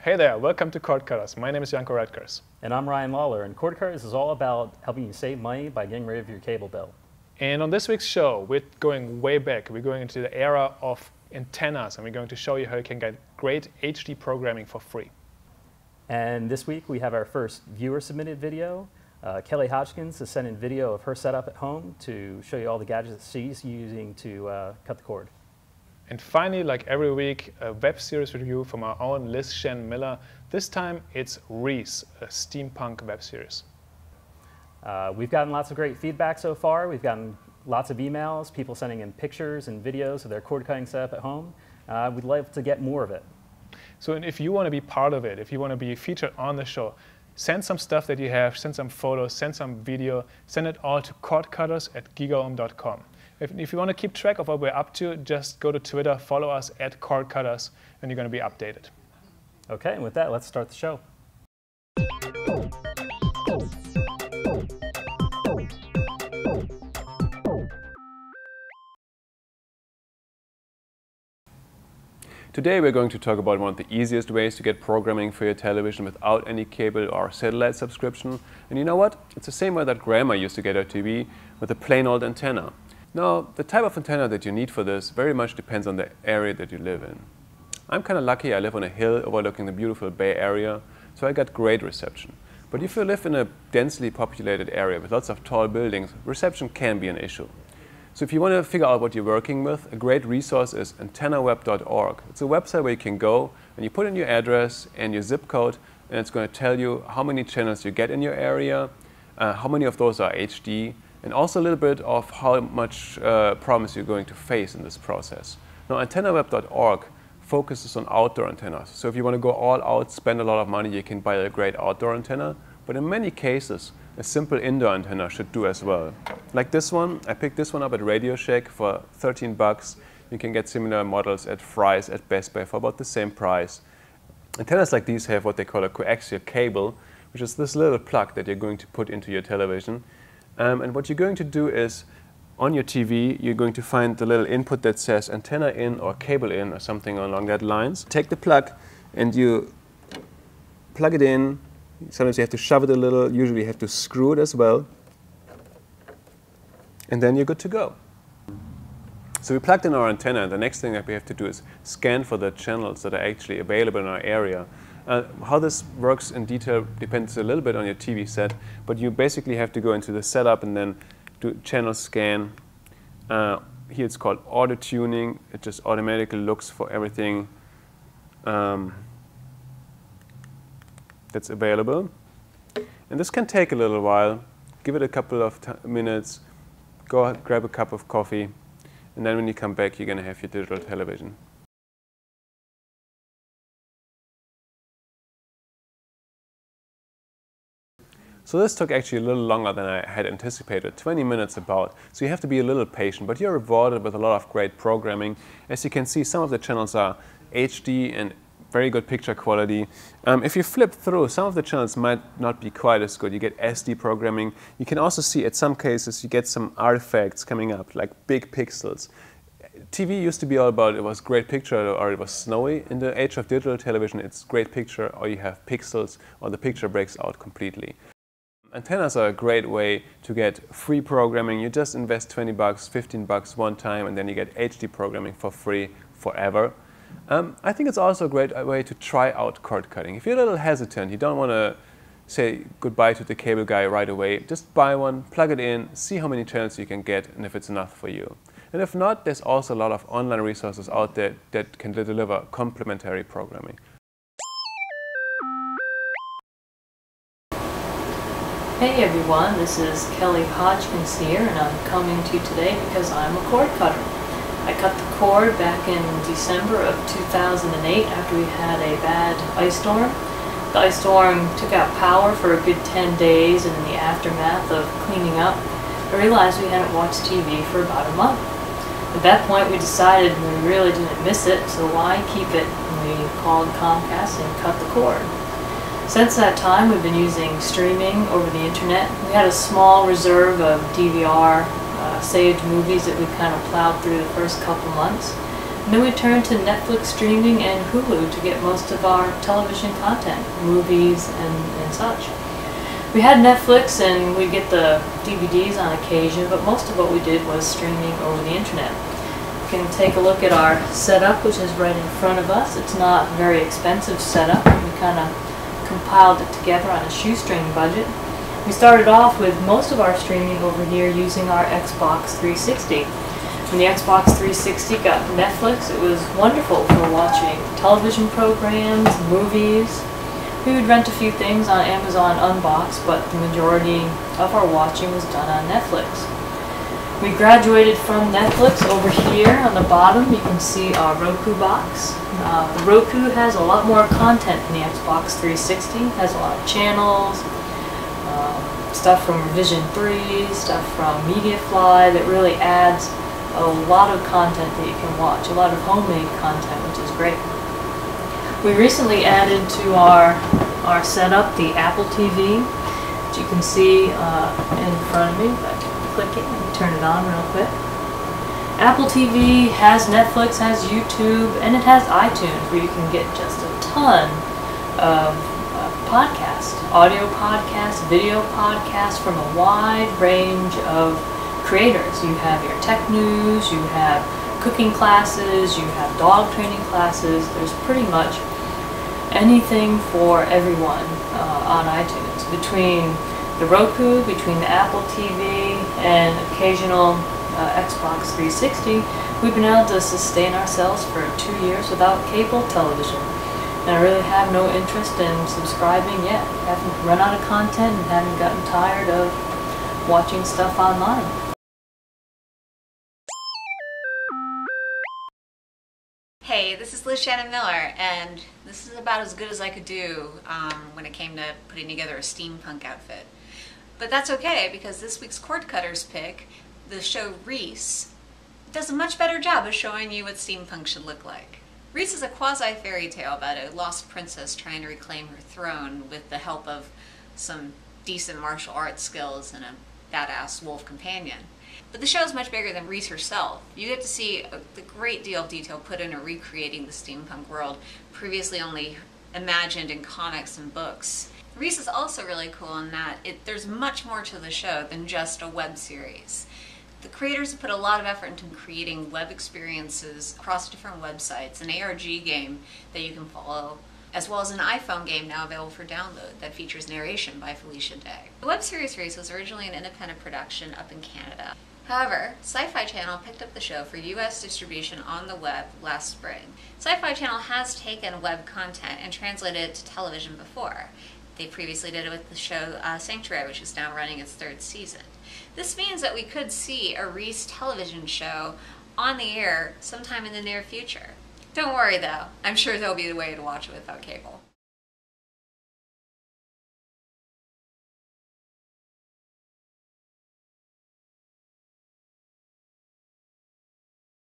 Hey there, welcome to Cord Cutters. My name is Janko. And I'm Ryan Lawler, and Cord Cutters is all about helping you save money by getting rid of your cable bill. And on this week's show, we're going way back. We're going into the era of antennas, and we're going to show you how you can get great HD programming for free. And this week we have our first viewer-submitted video. Kelly Hodgkins has sent in video of her setup at home to show you all the gadgets she's using to cut the cord. And finally, like every week, a web series review from our own Liz Shannon Miller. This time it's Riese, a steampunk web series. We've gotten lots of great feedback so far. We've gotten lots of emails, people sending in pictures and videos of their cord cutting setup at home. We'd love to get more of it. So if you want to be part of it, if you want to be featured on the show, send some stuff that you have, send some photos, send some video, send it all to cordcutters@gigaohm.com. If you want to keep track of what we're up to, just go to Twitter, follow us @cordcutters, and you're going to be updated. Okay, and with that, let's start the show. Today we're going to talk about one of the easiest ways to get programming for your television without any cable or satellite subscription. And you know what? It's the same way that grandma used to get her TV, with a plain old antenna. Now, the type of antenna that you need for this very much depends on the area that you live in. I'm kind of lucky. I live on a hill overlooking the beautiful Bay Area, so I got great reception. But if you live in a densely populated area with lots of tall buildings, reception can be an issue. So if you want to figure out what you're working with, a great resource is antennaweb.org. It's a website where you can go and you put in your address and your zip code, and it's going to tell you how many channels you get in your area, how many of those are HD, and also a little bit of how much problems you're going to face in this process. Now, antennaweb.org focuses on outdoor antennas. So if you want to go all out, spend a lot of money, you can buy a great outdoor antenna. But in many cases, a simple indoor antenna should do as well. Like this one, I picked this one up at Radio Shack for 13 bucks. You can get similar models at Fry's, at Best Buy for about the same price. Antennas like these have what they call a coaxial cable, which is this little plug that you're going to put into your television. And what you're going to do is, on your TV, you're going to find the little input that says antenna in or cable in or something along that lines. Take the plug and you plug it in. Sometimes you have to shove it a little. Usually you have to screw it as well. And then you're good to go. So we plugged in our antenna, and the next thing that we have to do is scan for the channels that are actually available in our area. How this works in detail depends a little bit on your TV set, but you basically have to go into the setup and then do channel scan. Here it's called auto tuning. It just automatically looks for everything that's available. And this can take a little while. Give it a couple of minutes, go grab a cup of coffee, and then when you come back, you're going to have your digital television. So this took actually a little longer than I had anticipated, 20 minutes about. So you have to be a little patient, but you're rewarded with a lot of great programming. As you can see, some of the channels are HD and very good picture quality. If you flip through, some of the channels might not be quite as good. You get SD programming. You can also see, at some cases, you get some artifacts coming up, like big pixels. TV used to be all about it was great picture or it was snowy. In the age of digital television, it's great picture or you have pixels or the picture breaks out completely. Antennas are a great way to get free programming. You just invest 20 bucks, 15 bucks one time, and then you get HD programming for free forever. I think it's also a great way to try out cord cutting. If you're a little hesitant, you don't want to say goodbye to the cable guy right away, just buy one, plug it in, see how many channels you can get, and if it's enough for you. And if not, there's also a lot of online resources out there that can deliver complementary programming. Hey everyone, this is Kelly Hodgkins here, and I'm coming to you today because I'm a cord cutter. I cut the cord back in December of 2008 after we had a bad ice storm. The ice storm took out power for a good 10 days, and in the aftermath of cleaning up, I realized we hadn't watched TV for about a month. At that point we decided we really didn't miss it, so why keep it? And we called Comcast and cut the cord. Since that time, we've been using streaming over the internet. We had a small reserve of DVR saved movies that we kind of plowed through the first couple months. And then we turned to Netflix streaming and Hulu to get most of our television content, movies and such. We had Netflix and we'd get the DVDs on occasion, but most of what we did was streaming over the internet. You can take a look at our setup, which is right in front of us. It's not a very expensive setup. We kind of compiled it together on a shoestring budget. We started off with most of our streaming over here using our Xbox 360. When the Xbox 360 got Netflix, it was wonderful for watching television programs, movies. We would rent a few things on Amazon Unbox, but the majority of our watching was done on Netflix. We graduated from Netflix over here on the bottom. You can see our Roku box. The Roku has a lot more content than the Xbox 360. It has a lot of channels, stuff from Revision 3, stuff from MediaFly that really adds a lot of content that you can watch, a lot of homemade content, which is great. We recently added to our setup the Apple TV, which you can see in front of me. If I click it and turn it on real quick. Apple TV has Netflix, has YouTube, and it has iTunes, where you can get just a ton of podcasts, audio podcasts, video podcasts from a wide range of creators. You have your tech news, you have cooking classes, you have dog training classes. There's pretty much anything for everyone on iTunes. Between the Roku, between the Apple TV, and occasional Xbox 360, we've been able to sustain ourselves for 2 years without cable television. And I really have no interest in subscribing yet. I haven't run out of content and haven't gotten tired of watching stuff online. Hey, this is Liz Shannon Miller, and this is about as good as I could do when it came to putting together a steampunk outfit. But that's okay, because this week's cord cutters pick, the show Riese, does a much better job of showing you what steampunk should look like. Riese is a quasi-fairy tale about a lost princess trying to reclaim her throne with the help of some decent martial arts skills and a badass wolf companion. But the show is much bigger than Riese herself. You get to see the great deal of detail put into recreating the steampunk world, previously only imagined in comics and books. Riese is also really cool in that there's much more to the show than just a web series. The creators have put a lot of effort into creating web experiences across different websites, an ARG game that you can follow, as well as an iPhone game now available for download that features narration by Felicia Day. The web series Riese was originally an independent production up in Canada. However, Sci-Fi Channel picked up the show for US distribution on the web last spring. Sci-Fi Channel has taken web content and translated it to television before. They previously did it with the show Sanctuary, which is now running its 3rd season. This means that we could see a Riese television show on the air sometime in the near future. Don't worry though, I'm sure there'll be a way to watch it without cable.